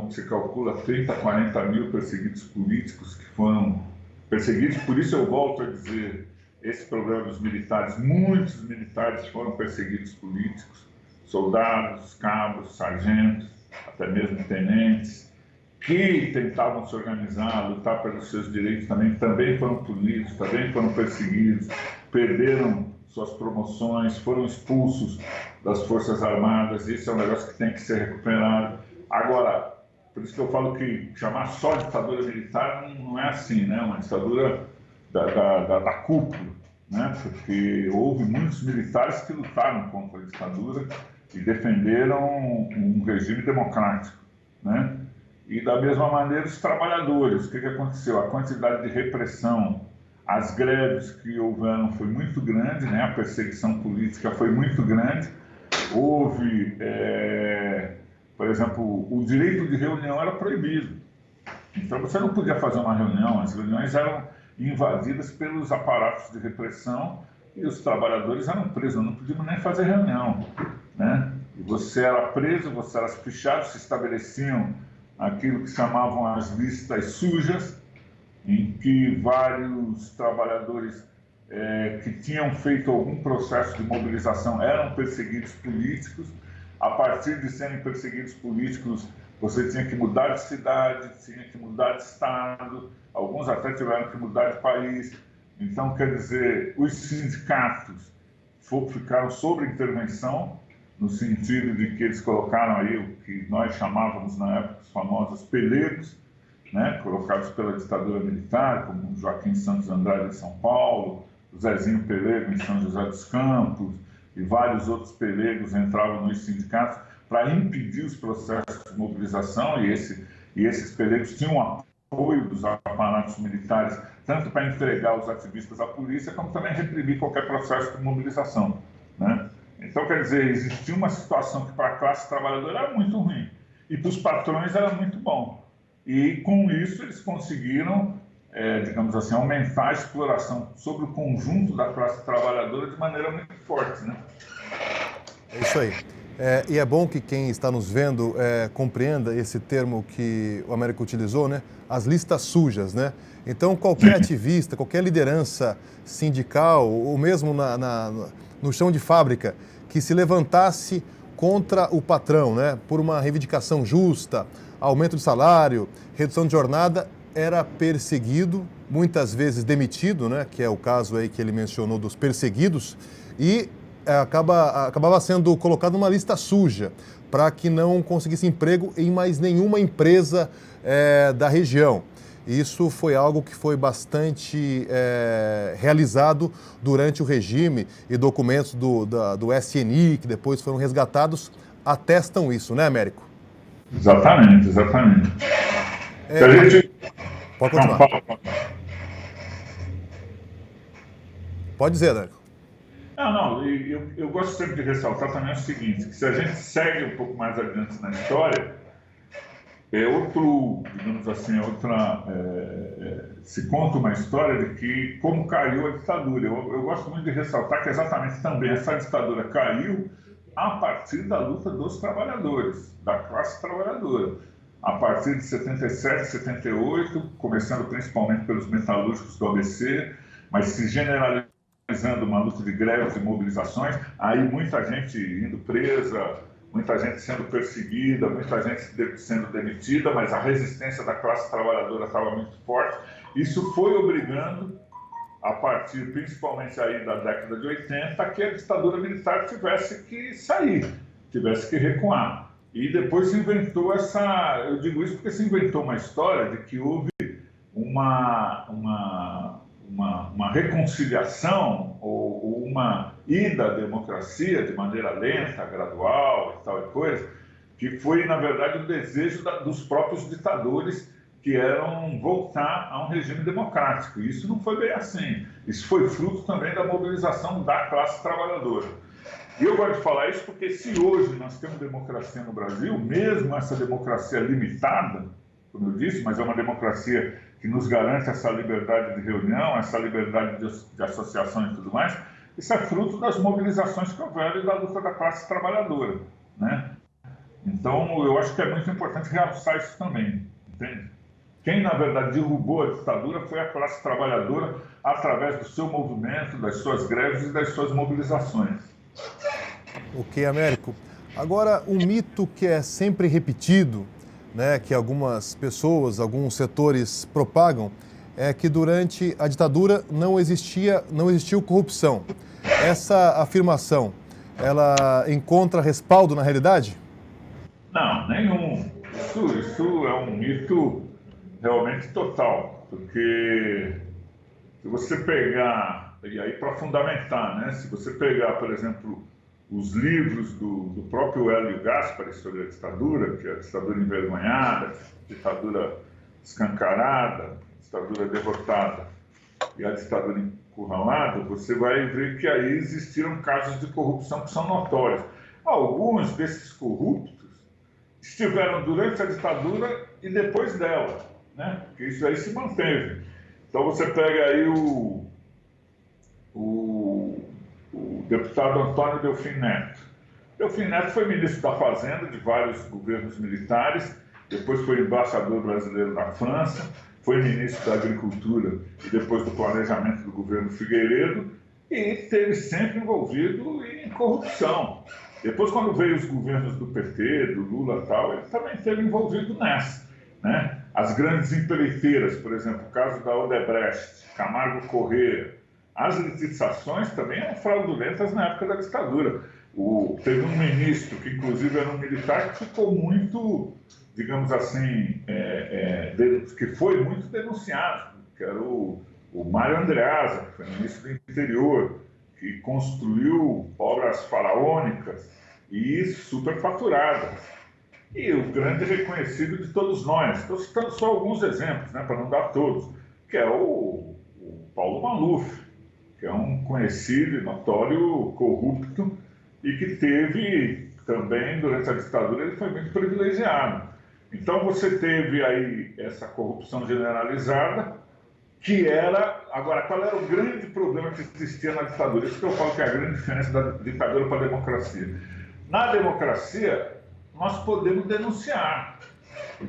se calcula 30 a 40 mil perseguidos políticos que foram perseguidos. Por isso eu volto a dizer, esse problema dos militares, muitos militares foram perseguidos políticos, soldados, cabos, sargentos, até mesmo tenentes, que tentavam se organizar, lutar pelos seus direitos, também foram punidos, também foram perseguidos, perderam suas promoções, foram expulsos das Forças Armadas. Isso é um negócio que tem que ser recuperado. Agora, por isso que eu falo que chamar só ditadura militar não é assim, né? Uma ditadura da cúpula, né? Porque houve muitos militares que lutaram contra a ditadura e defenderam um regime democrático, né? E da mesma maneira os trabalhadores. O que aconteceu? A quantidade de repressão, as greves que houveram foi muito grande, né? A perseguição política foi muito grande. Houve, por exemplo, o direito de reunião era proibido. Então você não podia fazer uma reunião, as reuniões eram invadidas pelos aparatos de repressão e os trabalhadores eram presos, não podiam nem fazer reunião, né? E você era preso, você era fichado, se estabeleciam aquilo que chamavam as listas sujas, em que vários trabalhadores que tinham feito algum processo de mobilização eram perseguidos políticos. A partir de serem perseguidos políticos, você tinha que mudar de cidade, tinha que mudar de estado, alguns até tiveram que mudar de país. Então, quer dizer, os sindicatos ficaram sob intervenção, no sentido de que eles colocaram aí o que nós chamávamos na época os famosos pelegos, né, colocados pela ditadura militar, como Joaquim Santos Andrade em São Paulo, o Zezinho Pelego em São José dos Campos, e vários outros pelegos entravam nos sindicatos para impedir os processos de mobilização, e esses pelegos tinham apoio dos aparatos militares, tanto para entregar os ativistas à polícia, como também reprimir qualquer processo de mobilização, né? Então, quer dizer, existia uma situação que para a classe trabalhadora era muito ruim, e para os patrões era muito bom. E com isso eles conseguiram, digamos assim, aumentar a exploração sobre o conjunto da classe trabalhadora de maneira muito forte, né? É isso aí. E é bom que quem está nos vendo compreenda esse termo que o Américo utilizou, né? As listas sujas, né? Então, qualquer ativista, qualquer liderança sindical, ou mesmo no chão de fábrica, que se levantasse contra o patrão, né? Por uma reivindicação justa, aumento de salário, redução de jornada, era perseguido, muitas vezes demitido, né? Que é o caso aí que ele mencionou dos perseguidos, e acabava sendo colocado numa lista suja para que não conseguisse emprego em mais nenhuma empresa da região. Isso foi algo que foi bastante realizado durante o regime, e documentos do SNI, que depois foram resgatados, atestam isso, né, Américo? Exatamente. Pode continuar. Pode dizer, Américo. Eu gosto sempre de ressaltar também o seguinte, que se a gente segue um pouco mais adiante na história, se conta uma história de que como caiu a ditadura. Eu gosto muito de ressaltar que exatamente também essa ditadura caiu a partir da luta dos trabalhadores, da classe trabalhadora. A partir de 77, 78, começando principalmente pelos metalúrgicos do ABC, mas se generalizando uma luta de greves e mobilizações, aí muita gente indo presa, muita gente sendo perseguida, muita gente sendo demitida, mas a resistência da classe trabalhadora estava muito forte. Isso foi obrigando, a partir principalmente aí da década de 80, que a ditadura militar tivesse que sair, tivesse que recuar. E depois se inventou eu digo isso porque se inventou uma história de que houve uma reconciliação ou uma ida à democracia de maneira lenta, gradual e tal e coisa, que foi, na verdade, o desejo dos próprios ditadores, que eram voltar a um regime democrático. E isso não foi bem assim. Isso foi fruto também da mobilização da classe trabalhadora. E eu gosto de falar isso porque se hoje nós temos democracia no Brasil, mesmo essa democracia limitada, como eu disse, mas é uma democracia que nos garante essa liberdade de reunião, essa liberdade de associação e tudo mais, isso é fruto das mobilizações que houveram e da luta da classe trabalhadora, né? Então, eu acho que é muito importante realçar isso também, entende? Quem, na verdade, derrubou a ditadura foi a classe trabalhadora através do seu movimento, das suas greves e das suas mobilizações. Ok, Américo. Agora, um mito que é sempre repetido, né, que algumas pessoas, alguns setores propagam, é que durante a ditadura não existiu corrupção. Essa afirmação, ela encontra respaldo na realidade? Não, nenhum. Isso é um mito realmente total, porque se você pegar, e aí para fundamentar, né, se você pegar, por exemplo, os livros do próprio Hélio Gaspari sobre a ditadura, que é a ditadura envergonhada, a ditadura escancarada, a ditadura derrotada e a ditadura encurralada, você vai ver que aí existiram casos de corrupção que são notórios. Alguns desses corruptos estiveram durante a ditadura e depois dela, né? Porque isso aí se manteve. Então você pega aí o deputado Antônio Delfim Neto. Delfim Neto foi ministro da Fazenda de vários governos militares, depois foi embaixador brasileiro na França, foi ministro da Agricultura e depois do Planejamento do governo Figueiredo, e esteve sempre envolvido em corrupção. Depois, quando veio os governos do PT, do Lula e tal, ele também esteve envolvido nessa, né? As grandes empreiteiras, por exemplo, o caso da Odebrecht, Camargo Corrêa, as licitações também eram fraudulentas na época da ditadura. Teve um ministro, que inclusive era um militar, que ficou muito, digamos assim, que foi muito denunciado, que era o Mário Andreasa, que foi ministro do interior, que construiu obras faraônicas e superfaturadas. E o grande reconhecido de todos nós, estou citando só alguns exemplos, né, para não dar todos, que é o Paulo Maluf, que é um conhecido e notório corrupto e que teve também, durante a ditadura, ele foi muito privilegiado. Então você teve aí essa corrupção generalizada, que era... Agora, qual era o grande problema que existia na ditadura? Isso que eu falo que é a grande diferença da ditadura para a democracia. Na democracia, nós podemos denunciar.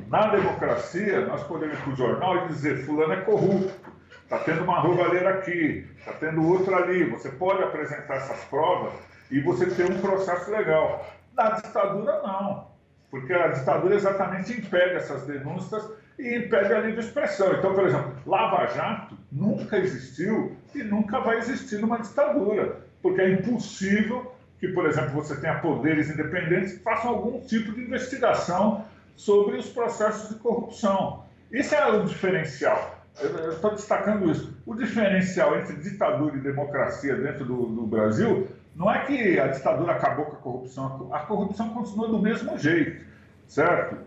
Na democracia, nós podemos ir para o jornal e dizer: fulano é corrupto, está tendo uma roubalheira aqui, está tendo outra ali. Você pode apresentar essas provas e você ter um processo legal. Na ditadura, não. Porque a ditadura exatamente impede essas denúncias e impede a livre expressão. Então, por exemplo, Lava Jato nunca existiu e nunca vai existir numa ditadura, porque é impossível que, por exemplo, você tenha poderes independentes que façam algum tipo de investigação sobre os processos de corrupção. Isso é o diferencial. Eu estou destacando isso. O diferencial entre ditadura e democracia dentro do Brasil não é que a ditadura acabou com a corrupção continua do mesmo jeito, certo?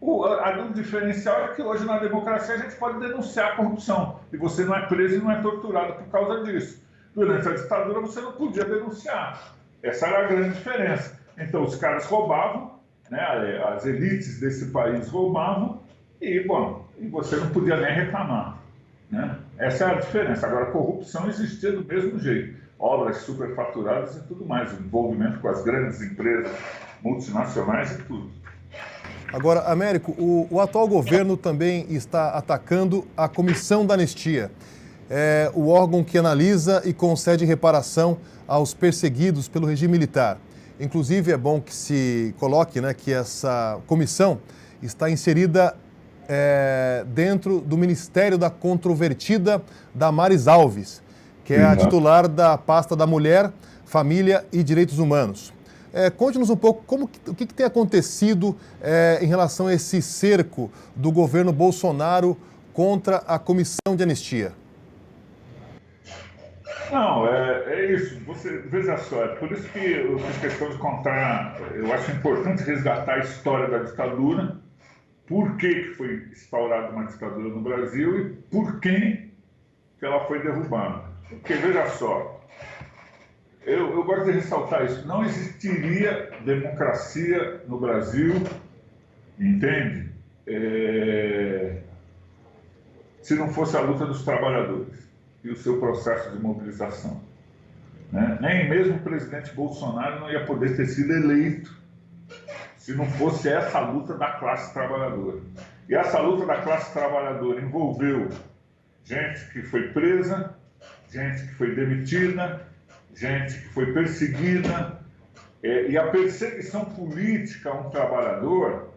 O diferencial é que hoje na democracia a gente pode denunciar a corrupção e você não é preso e não é torturado por causa disso. Durante a ditadura você não podia denunciar. Essa era a grande diferença. Então os caras roubavam, né, as elites desse país roubavam e você não podia nem reclamar, né? Essa é a diferença. Agora, a corrupção existia do mesmo jeito. Obras superfaturadas e tudo mais, envolvimento com as grandes empresas multinacionais e tudo. Agora, Américo, o atual governo também está atacando a Comissão da Anistia, o órgão que analisa e concede reparação aos perseguidos pelo regime militar. Inclusive, é bom que se coloque, né, que essa comissão está inserida dentro do Ministério da Controvertida Damares Alves, que é a titular da pasta da Mulher, Família e Direitos Humanos. Conte-nos um pouco o que tem acontecido em relação a esse cerco do governo Bolsonaro contra a Comissão de Anistia. Não, é isso. Você veja só, é por isso que eu fiz questão de contar. Eu acho importante resgatar a história da ditadura, por que foi instaurada uma ditadura no Brasil e por quem que ela foi derrubada. Porque, veja só, eu gosto de ressaltar isso, não existiria democracia no Brasil, entende? Se não fosse a luta dos trabalhadores e o seu processo de mobilização, né? Nem mesmo o presidente Bolsonaro não ia poder ter sido eleito se não fosse essa luta da classe trabalhadora. E essa luta da classe trabalhadora envolveu gente que foi presa, gente que foi demitida, gente que foi perseguida. E a perseguição política a um trabalhador,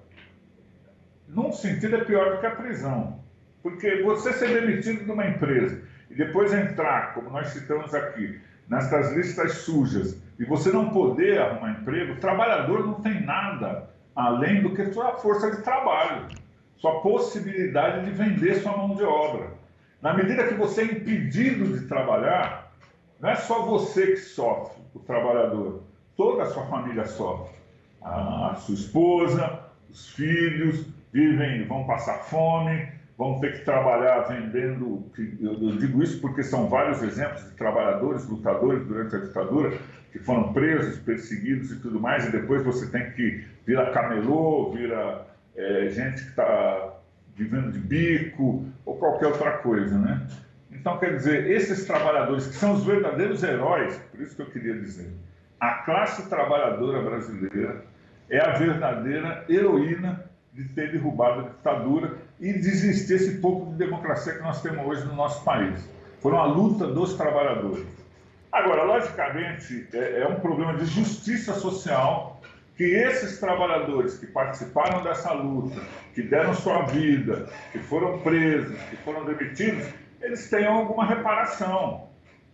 num sentido, é pior do que a prisão. Porque você ser demitido de uma empresa e depois entrar, como nós citamos aqui, nessas listas sujas, e você não poder arrumar emprego, o trabalhador não tem nada além do que sua força de trabalho, sua possibilidade de vender sua mão de obra. Na medida que você é impedido de trabalhar, não é só você que sofre, o trabalhador, toda a sua família sofre. A sua esposa, os filhos vão passar fome, vão ter que trabalhar vendendo. Eu digo isso porque são vários exemplos de trabalhadores, lutadores durante a ditadura, que foram presos, perseguidos e tudo mais, e depois você tem que virar camelô, vira gente que está vivendo de bico ou qualquer outra coisa, né? Então, quer dizer, esses trabalhadores que são os verdadeiros heróis, por isso que eu queria dizer, a classe trabalhadora brasileira é a verdadeira heroína de ter derrubado a ditadura e de existir esse pouco de democracia que nós temos hoje no nosso país. Foi uma luta dos trabalhadores. Agora, logicamente, é um problema de justiça social que esses trabalhadores que participaram dessa luta, que deram sua vida, que foram presos, que foram demitidos, eles tenham alguma reparação.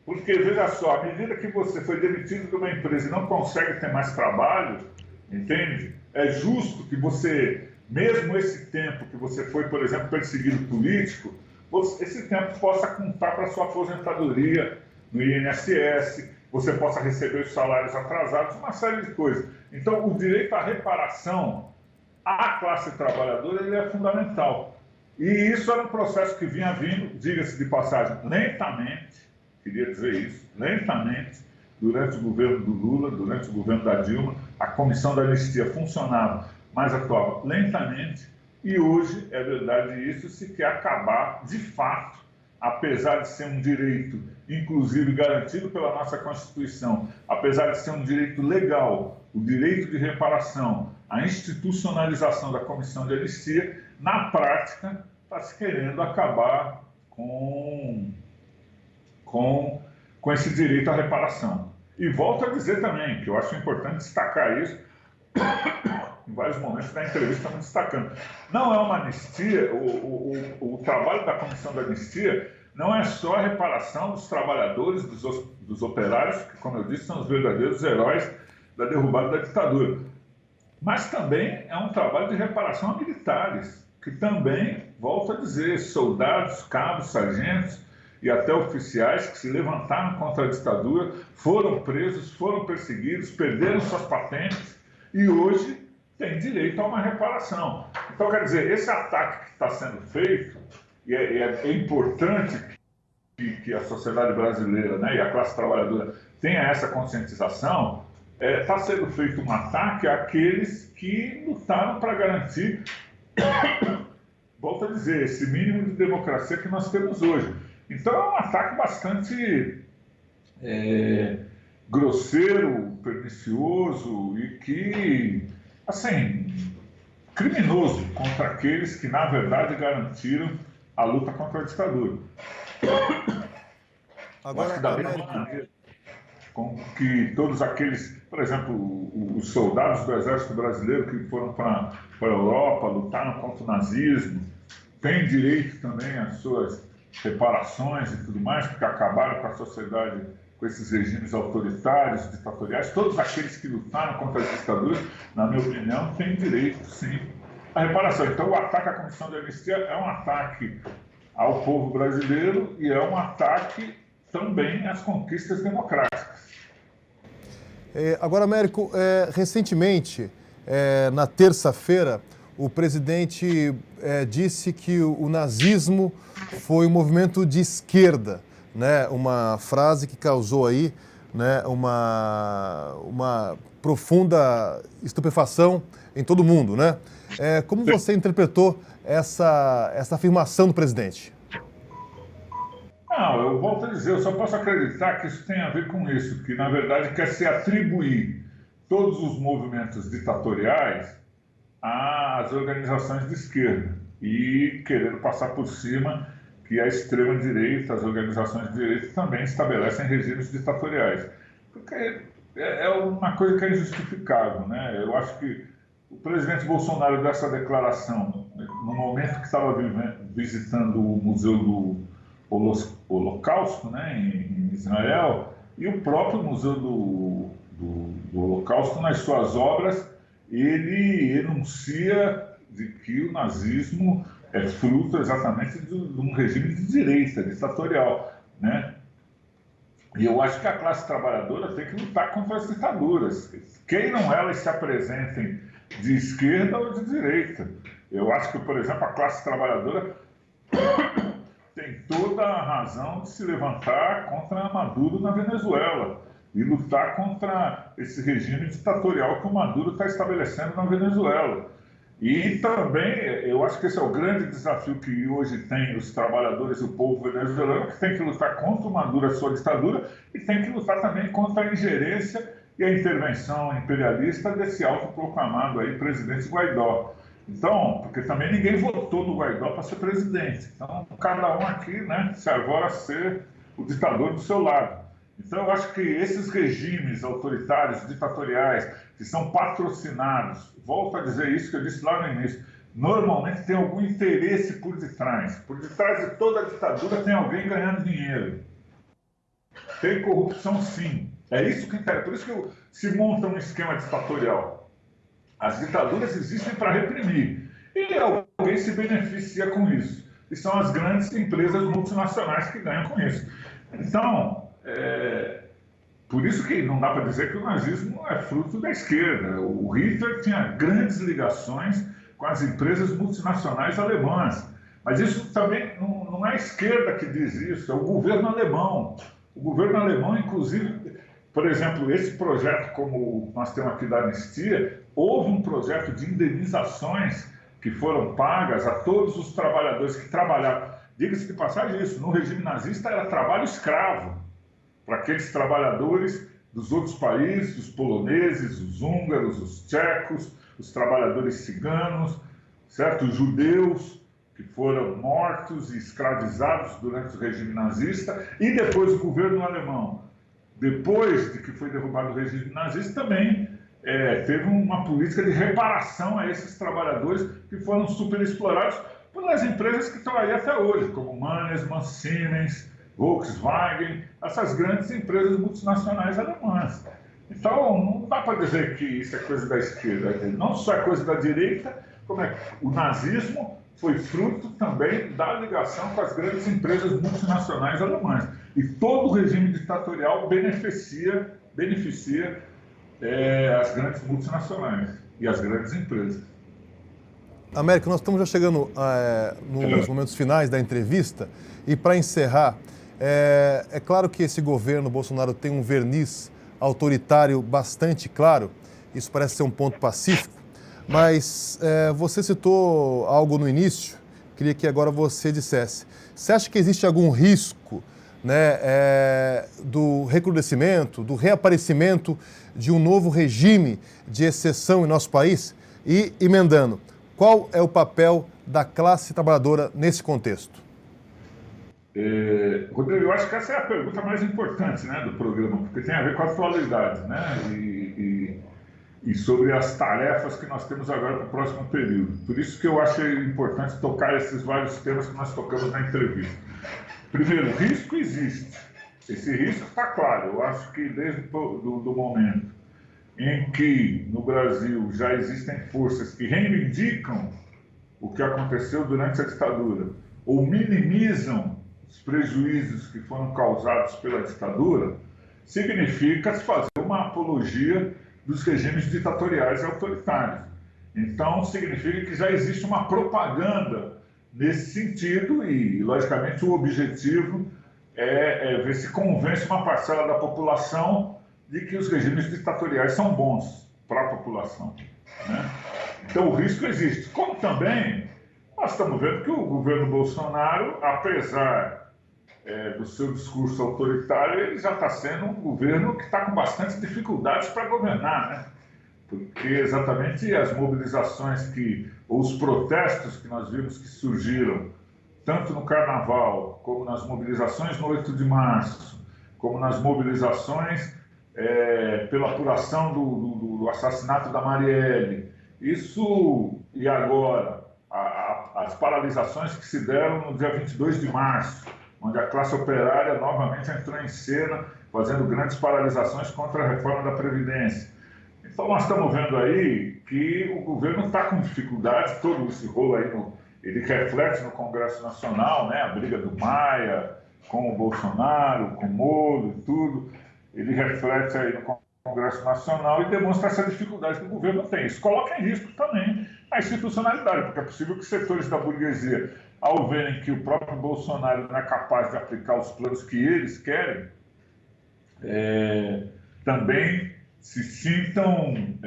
Porque, veja só, à medida que você foi demitido de uma empresa e não consegue ter mais trabalho, entende? É justo que você, mesmo esse tempo que você foi, por exemplo, perseguido político, esse tempo possa contar para sua aposentadoria no INSS, você possa receber os salários atrasados, uma série de coisas. Então, o direito à reparação à classe trabalhadora ele é fundamental. E isso era um processo que vinha vindo, diga-se de passagem, lentamente, queria dizer isso, lentamente, durante o governo do Lula, durante o governo da Dilma, a Comissão da Anistia funcionava, mas atuava lentamente, e hoje, é verdade isso, se quer acabar, de fato, apesar de ser um direito, inclusive garantido pela nossa Constituição, apesar de ser um direito legal, o direito de reparação, a institucionalização da Comissão de Anistia, na prática está se querendo acabar com esse direito à reparação. E volto a dizer também, que eu acho importante destacar isso, em vários momentos da entrevista estamos destacando. Não é uma anistia, o trabalho da Comissão da Anistia não é só a reparação dos trabalhadores, dos operários, que, como eu disse, são os verdadeiros heróis da derrubada da ditadura, mas também é um trabalho de reparação a militares, que também, volto a dizer, soldados, cabos, sargentos e até oficiais que se levantaram contra a ditadura, foram presos, foram perseguidos, perderam suas patentes e hoje têm direito a uma reparação. Então, quer dizer, esse ataque que está sendo feito, e é importante que a sociedade brasileira, né, e a classe trabalhadora tenha essa conscientização, está sendo feito um ataque àqueles que lutaram para garantir, volto a dizer, esse mínimo de democracia que nós temos hoje. Então é um ataque bastante grosseiro, pernicioso e que, assim, criminoso contra aqueles que, na verdade, garantiram a luta contra a ditadura. Agora, acho que da mesma maneira com que todos aqueles, por exemplo, os soldados do Exército Brasileiro que foram para a Europa, lutaram contra o nazismo, têm direito também às suas reparações e tudo mais, porque acabaram com a sociedade, com esses regimes autoritários, ditatoriais. Todos aqueles que lutaram contra as ditaduras, na minha opinião, têm direito, sim, à reparação. Então, o ataque à Comissão de Anistia é um ataque ao povo brasileiro e é um ataque também às conquistas democráticas. Agora, Américo, recentemente, na terça-feira, o presidente disse que o nazismo foi um movimento de esquerda, né? Uma frase que causou aí, né, uma profunda estupefação em todo mundo, né? Como você interpretou essa afirmação do presidente? Não, eu volto a dizer, eu só posso acreditar que isso tem a ver com isso, que na verdade quer se atribuir todos os movimentos ditatoriais às organizações de esquerda e querer passar por cima que a extrema-direita, as organizações de direita também estabelecem regimes ditatoriais. Porque é uma coisa que é injustificável, né? Eu acho que o presidente Bolsonaro deu essa declaração no momento que estava visitando o Museu do Holocausto, né, em Israel, e o próprio Museu do Holocausto, nas suas obras, ele enuncia de que o nazismo é fruto exatamente de um regime de direita, ditatorial, né? E eu acho que a classe trabalhadora tem que lutar contra as ditaduras, queiram elas se apresentem de esquerda ou de direita. Eu acho que, por exemplo, a classe trabalhadora tem toda a razão de se levantar contra Maduro na Venezuela e lutar contra esse regime ditatorial que o Maduro está estabelecendo na Venezuela. E também, eu acho que esse é o grande desafio que hoje tem os trabalhadores e o povo venezuelano, que tem que lutar contra o Maduro, a sua ditadura, e tem que lutar também contra a ingerência e a intervenção imperialista desse autoproclamado aí presidente Guaidó. Então, porque também ninguém votou no Guaidó para ser presidente. Então, cada um aqui, né, se arvora a ser o ditador do seu lado. Então, eu acho que esses regimes autoritários, ditatoriais, que são patrocinados, volto a dizer isso que eu disse lá no início, normalmente tem algum interesse por detrás. Por detrás de toda a ditadura tem alguém ganhando dinheiro. Tem corrupção, sim. É isso que interessa. Por isso que se monta um esquema ditatorial. As ditaduras existem para reprimir. E alguém se beneficia com isso. E são as grandes empresas multinacionais que ganham com isso. Então, por isso que não dá para dizer que o nazismo é fruto da esquerda. O Hitler tinha grandes ligações com as empresas multinacionais alemãs. Mas isso também não é a esquerda que diz isso, é o governo alemão. O governo alemão, inclusive, por exemplo, esse projeto, como nós temos aqui da Anistia, houve um projeto de indenizações que foram pagas a todos os trabalhadores que trabalharam. Diga-se de passagem isso, no regime nazista era trabalho escravo para aqueles trabalhadores dos outros países, os poloneses, os húngaros, os tchecos, os trabalhadores ciganos, certo? Os judeus que foram mortos e escravizados durante o regime nazista, e depois o governo alemão, depois de que foi derrubado o regime nazista, também teve uma política de reparação a esses trabalhadores que foram superexplorados pelas empresas que estão aí até hoje, como Mannesmann, Siemens, Volkswagen, essas grandes empresas multinacionais alemãs. Então, não dá para dizer que isso é coisa da esquerda. Não só é coisa da direita, como o nazismo foi fruto também da ligação com as grandes empresas multinacionais alemãs. E todo o regime ditatorial beneficia as grandes multinacionais e as grandes empresas. Américo, nós estamos já chegando nos momentos finais da entrevista e, para encerrar, é claro que esse governo Bolsonaro tem um verniz autoritário bastante claro, isso parece ser um ponto pacífico, mas você citou algo no início, queria que agora você dissesse. Você acha que existe algum risco, né, do recrudescimento, do reaparecimento de um novo regime de exceção em nosso país? E, emendando, qual é o papel da classe trabalhadora nesse contexto? Rodrigo, eu acho que essa é a pergunta mais importante, né, do programa, porque tem a ver com a atualidade, né, e sobre as tarefas que nós temos agora para o próximo período. Por isso que eu achei importante tocar esses vários temas que nós tocamos na entrevista. Primeiro, o risco existe. Esse risco está claro. Eu acho que desde do momento em que no Brasil já existem forças que reivindicam o que aconteceu durante a ditadura ou minimizam os prejuízos que foram causados pela ditadura, significa se fazer uma apologia dos regimes ditatoriais e autoritários. Então, significa que já existe uma propaganda nesse sentido e, logicamente, o objetivo é ver se convence uma parcela da população de que os regimes ditatoriais são bons para a população, né? Então, o risco existe. Como também nós estamos vendo que o governo Bolsonaro, apesar do seu discurso autoritário, ele já está sendo um governo que está com bastante dificuldades para governar, né? Porque exatamente as mobilizações ou os protestos que nós vimos que surgiram, tanto no Carnaval, como nas mobilizações no 8 de março, como nas mobilizações pela apuração do assassinato da Marielle, isso, e agora, as paralisações que se deram no dia 22 de março, onde a classe operária novamente entrou em cena, fazendo grandes paralisações contra a reforma da Previdência. Então, nós estamos vendo aí que o governo está com dificuldades, todo esse rolo aí, ele reflete no Congresso Nacional, né, a briga do Maia com o Bolsonaro, com o Moro e tudo, ele reflete aí no Congresso Nacional e demonstra essa dificuldade que o governo tem. Isso coloca em risco também a institucionalidade, porque é possível que setores da burguesia, ao verem que o próprio Bolsonaro não é capaz de aplicar os planos que eles querem, também se sintam,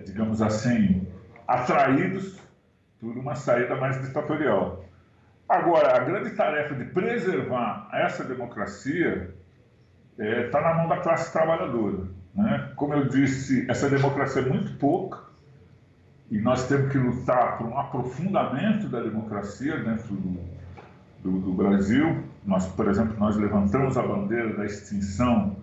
digamos assim, atraídos por uma saída mais ditatorial. Agora, a grande tarefa de preservar essa democracia está na mão da classe trabalhadora, né? Como eu disse, essa democracia é muito pouca e nós temos que lutar por um aprofundamento da democracia dentro do Brasil. Nós, por exemplo, nós levantamos a bandeira da extinção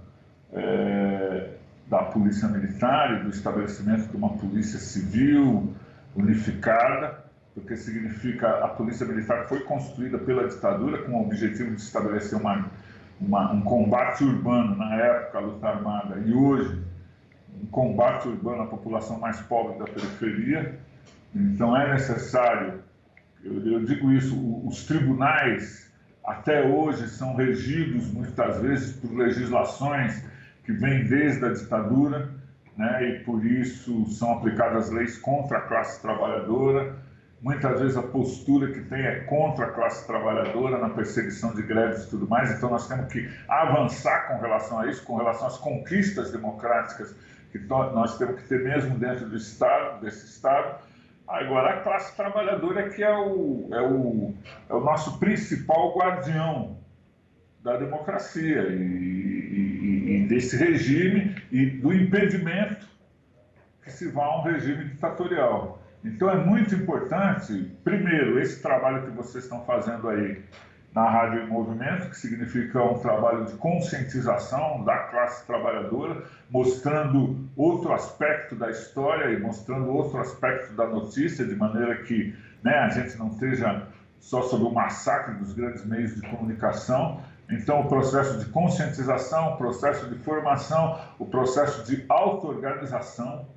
da polícia militar e do estabelecimento de uma polícia civil unificada, porque significa a polícia militar foi construída pela ditadura com o objetivo de estabelecer um combate urbano, na época a luta armada, e hoje um combate urbano à população mais pobre da periferia. Então é necessário, eu digo isso, os tribunais até hoje são regidos muitas vezes por legislações que vêm desde a ditadura, né, e por isso são aplicadas leis contra a classe trabalhadora. Muitas vezes a postura que tem é contra a classe trabalhadora na perseguição de greves e tudo mais. Então nós temos que avançar com relação a isso, com relação às conquistas democráticas que nós temos que ter mesmo dentro do Estado, desse Estado. Agora, a classe trabalhadora é que é o nosso principal guardião da democracia e desse regime e do impedimento que se vá a um regime ditatorial. Então é muito importante, primeiro, esse trabalho que vocês estão fazendo aí na Rádio em Movimento, que significa um trabalho de conscientização da classe trabalhadora, mostrando outro aspecto da história e mostrando outro aspecto da notícia, de maneira que, né, a gente não esteja só sob o massacre dos grandes meios de comunicação. Então, o processo de conscientização, o processo de formação, o processo de auto-organização.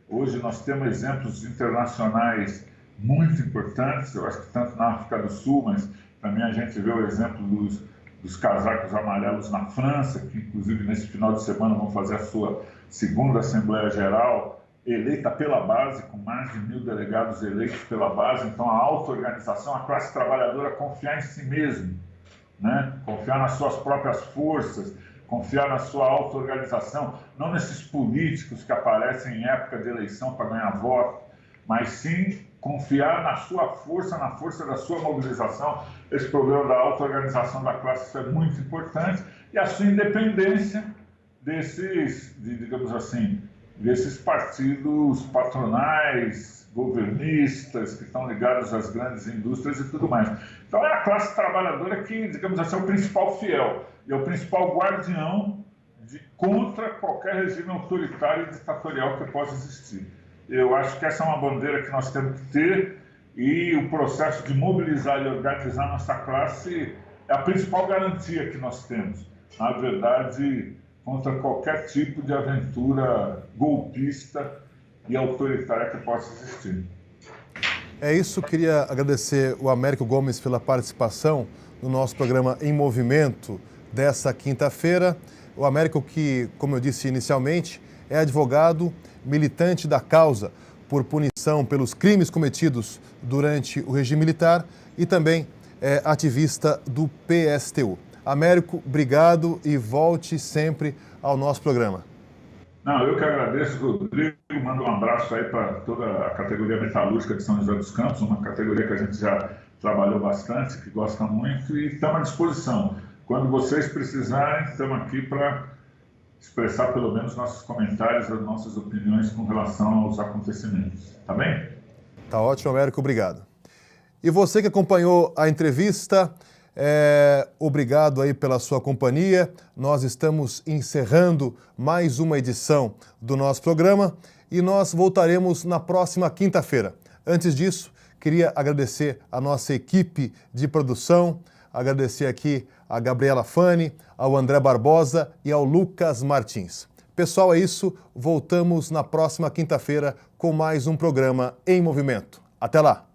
Hoje nós temos exemplos internacionais muito importantes, eu acho que tanto na África do Sul, mas também a gente vê o exemplo dos casacos amarelos na França, que inclusive nesse final de semana vão fazer a sua segunda Assembleia Geral, eleita pela base, com mais de 1.000 delegados eleitos pela base. Então a auto-organização, a classe trabalhadora confiar em si mesmo, né? Confiar nas suas próprias forças, confiar na sua auto-organização, não nesses políticos que aparecem em época de eleição para ganhar voto, mas sim confiar na sua força, na força da sua mobilização. Esse problema da auto-organização da classe, isso é muito importante, e a sua independência digamos assim, desses partidos patronais, governistas, que estão ligados às grandes indústrias e tudo mais. Então é a classe trabalhadora que, digamos assim, é o principal fiel, e é o principal guardião contra qualquer regime autoritário e ditatorial que possa existir. Eu acho que essa é uma bandeira que nós temos que ter, e o processo de mobilizar e organizar nossa classe é a principal garantia que nós temos, na verdade, contra qualquer tipo de aventura golpista e autoritária que possa existir. É isso, queria agradecer o Américo Gomes pela participação no nosso programa Em Movimento dessa quinta-feira. O Américo, que, como eu disse inicialmente, é advogado, militante da causa por punição pelos crimes cometidos durante o regime militar e também é ativista do PSTU. Américo, obrigado e volte sempre ao nosso programa. Não, eu que agradeço, Rodrigo, mando um abraço aí para toda a categoria metalúrgica de São José dos Campos, uma categoria que a gente já trabalhou bastante, que gosta muito, e estamos à disposição. Quando vocês precisarem, estamos aqui para expressar pelo menos nossos comentários, as nossas opiniões com relação aos acontecimentos. Tá bem? Tá ótimo, Américo, obrigado. E você que acompanhou a entrevista, obrigado aí pela sua companhia. Nós estamos encerrando mais uma edição do nosso programa e nós voltaremos na próxima quinta-feira. Antes disso, queria agradecer a nossa equipe de produção, agradecer aqui a Gabriela Fani, ao André Barbosa e ao Lucas Martins. Pessoal, é isso. Voltamos na próxima quinta-feira com mais um programa Em Movimento. Até lá!